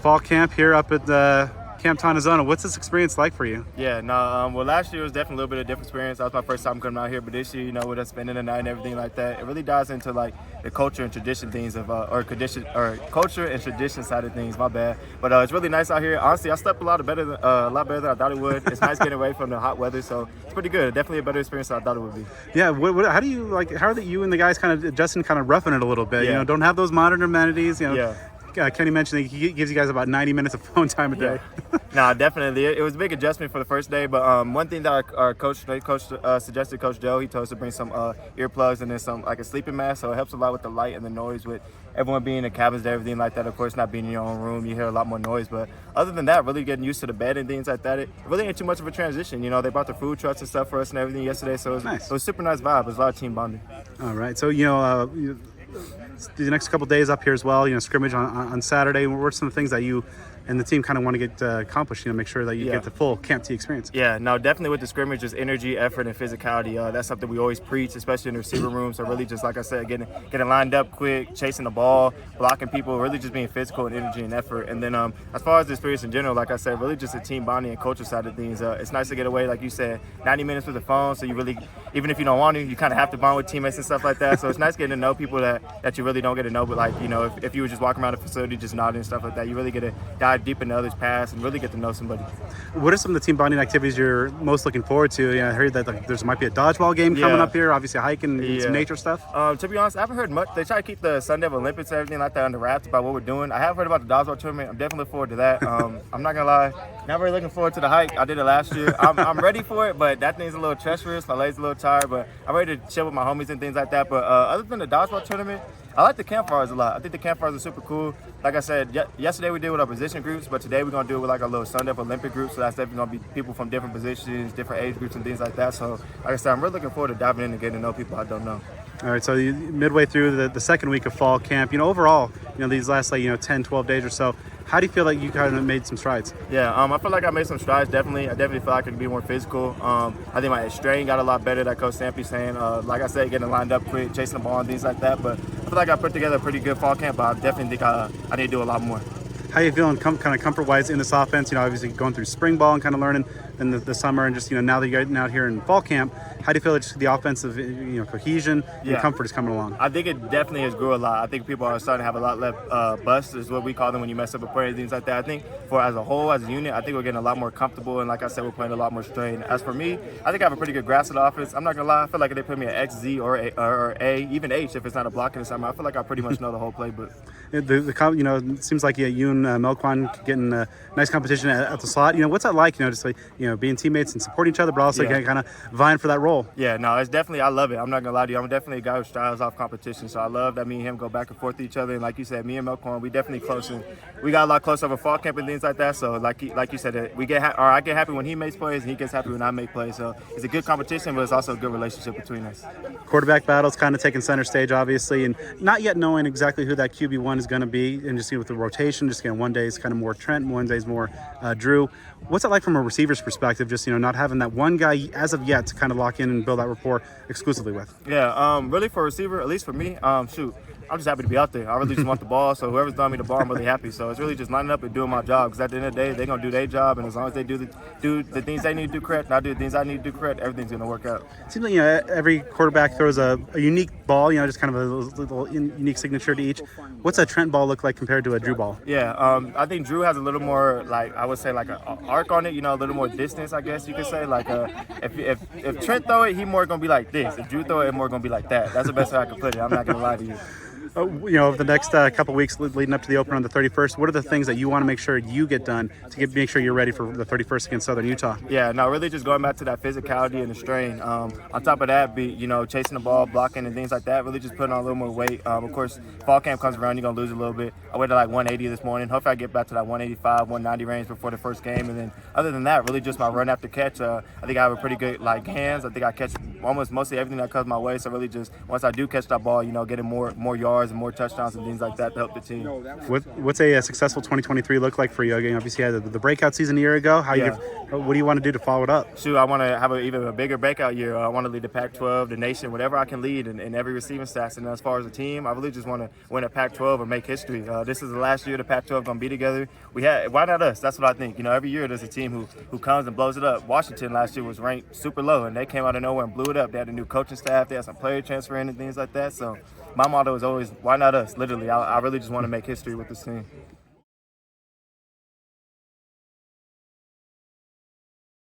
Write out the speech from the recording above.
fall camp here up at the Camp Tonazona. What's this experience like for you? Yeah, no, well, last year was definitely a little bit of a different experience. That was my first time coming out here, but this year, with us spending the night and everything like that, it really dives into like the culture and tradition things of culture and tradition side of things. My bad, but it's really nice out here. Honestly, I slept a lot better than I thought it would. It's nice getting away from the hot weather, so it's pretty good. Definitely a better experience than I thought it would be. Yeah, how do you how are you and the guys kind of adjusting, kind of roughing it a little bit? Yeah. Don't have those modern amenities. Yeah. Kenny mentioned that he gives you guys about 90 minutes of phone time a day. Yeah. No, definitely. It was a big adjustment for the first day, but one thing that our coach suggested, Coach Joe, he told us to bring some earplugs and then some like a sleeping mask, so it helps a lot with the light and the noise with everyone being in the cabins and everything like that. Of course, not being in your own room, you hear a lot more noise, but other than that, really getting used to the bed and things like that, it really ain't too much of a transition. They brought the food trucks and stuff for us and everything yesterday, so it was super nice vibe. It was a lot of team bonding. All right, so the next couple days up here as well, scrimmage on Saturday. What are some of the things that you and the team kind of want to get accomplished, make sure that you get the full Camp T experience? Yeah, no, definitely with the scrimmage, just energy, effort, and physicality. That's something we always preach, especially in the receiver room. So really just, like I said, getting lined up quick, chasing the ball, blocking people, really just being physical and energy and effort. And then as far as the experience in general, like I said, really just a team bonding and culture side of things. It's nice to get away, like you said, 90 minutes with the phone, so you really, even if you don't want to, you kind of have to bond with teammates and stuff like that. So it's nice getting to know people that you really don't get to know, but if you were just walking around the facility just nodding and stuff like that, you really get to dive deep into others' past and really get to know somebody. What are some of the team bonding activities you're most looking forward to? I heard that there might be a dodgeball game coming up here, obviously hiking and some nature stuff. To be honest, I haven't heard much. They try to keep the Sunday Olympics and everything like that under wraps about what we're doing. I have heard about the dodgeball tournament. I'm definitely looking forward to that. I'm not gonna lie, not really looking forward to the hike. I did it last year. I'm ready for it, but that thing's a little treacherous. My legs a little tired, but I'm ready to chill with my homies and things like that. But other than the dodgeball tournament, I like the campfires a lot. I think the campfires are super cool. Like I said, yesterday we did with our position groups, but today we're going to do it with like our little Sunday Olympic group. So that's definitely going to be people from different positions, different age groups and things like that. So like I said, I'm really looking forward to diving in and getting to know people I don't know. All right, so midway through the second week of fall camp, overall, these last 10, 12 days or so, how do you feel like you kind of made some strides? Yeah, I feel like I made some strides, definitely. I definitely feel like I can be more physical. I think my strain got a lot better, like Coach Stampy's saying. Like I said, getting lined up quick, chasing the ball and things like that. But I feel like I put together a pretty good fall camp, but I definitely think I need to do a lot more. How are you feeling kind of comfort-wise in this offense? Obviously going through spring ball and kind of learning in the summer, and just now that you're getting out here in fall camp, how do you feel that just the offensive cohesion and comfort is coming along? I think it definitely has grew a lot. I think people are starting to have a lot less busts, is what we call them when you mess up a play and things like that. I think for as a whole, as a unit, I think we're getting a lot more comfortable, and like I said, we're playing a lot more strain. As for me, I think I have a pretty good grasp of the offense. I'm not gonna lie, I feel like if they put me at X, Z, or A, even H, if it's not a blocking or something, I feel like I pretty much know the whole playbook. It seems like you and Melquan getting a nice competition at the slot. What's that like? Just like being teammates and supporting each other, but also kind of vying for that role. Yeah, no, it's definitely, I love it. I'm not gonna lie to you. I'm definitely a guy who strives off competition, so I love that me and him go back and forth to each other. And like you said, me and Melquan, we definitely close, and we got a lot closer over fall camp and things like that. So like you said, I get happy when he makes plays, and he gets happy when I make plays. So it's a good competition, but it's also a good relationship between us. Quarterback battle's kind of taking center stage, obviously, and not yet knowing exactly who that QB1 is going to be, and just with the rotation, just one day is kind of more Trent, one day is more Drew. What's it like from a receiver's perspective, just not having that one guy as of yet to kind of lock in and build that rapport exclusively with? Yeah, really for a receiver, at least for me, I'm just happy to be out there. I really just want the ball, so whoever's throwing me the ball, I'm really happy. So it's really just lining up and doing my job, because at the end of the day, they're going to do their job, and as long as they do the things they need to do correct, and I do the things I need to do correct, everything's going to work out. It seems like every quarterback throws a unique ball, just kind of a little unique signature to each. What's a Trent ball look like compared to a Drew ball? Yeah, I think Drew has a little more, I would say, an arc on it, a little more distance, I guess you could say. If Trent throw it, he more going to be like this. If Drew throw it, more going to be like that. That's the best way I can put it. I'm not going to lie to you. Over the next couple weeks leading up to the opener on the 31st, what are the things that you want to make sure you get done to make sure you're ready for the 31st against Southern Utah? Yeah, no, really just going back to that physicality and the strain. On top of that, chasing the ball, blocking and things like that, really just putting on a little more weight. Of course, fall camp comes around, you're going to lose a little bit. I weighed 180 this morning. Hopefully I get back to that 185, 190 range before the first game. And then other than that, really just my run after catch. I think I have a pretty good hands. I think I catch mostly everything that comes my way. So really just once I do catch that ball, getting more yards yards and more touchdowns and things like that to help the team. What's a successful 2023 look like for you? Again, obviously, you had the breakout season a year ago. What do you want to do to follow it up? Shoot, I want to have even a bigger breakout year. I want to lead the Pac-12, the nation, whatever I can lead in every receiving stats. And as far as a team, I really just want to win a Pac-12 or make history. This is the last year the Pac-12 going to be together. Why not us? That's what I think. Every year there's a team who comes and blows it up. Washington last year was ranked super low, and they came out of nowhere and blew it up. They had a new coaching staff. They had some player transfer in and things like that. So my motto is always, why not us? Literally, I really just want to make history with this team.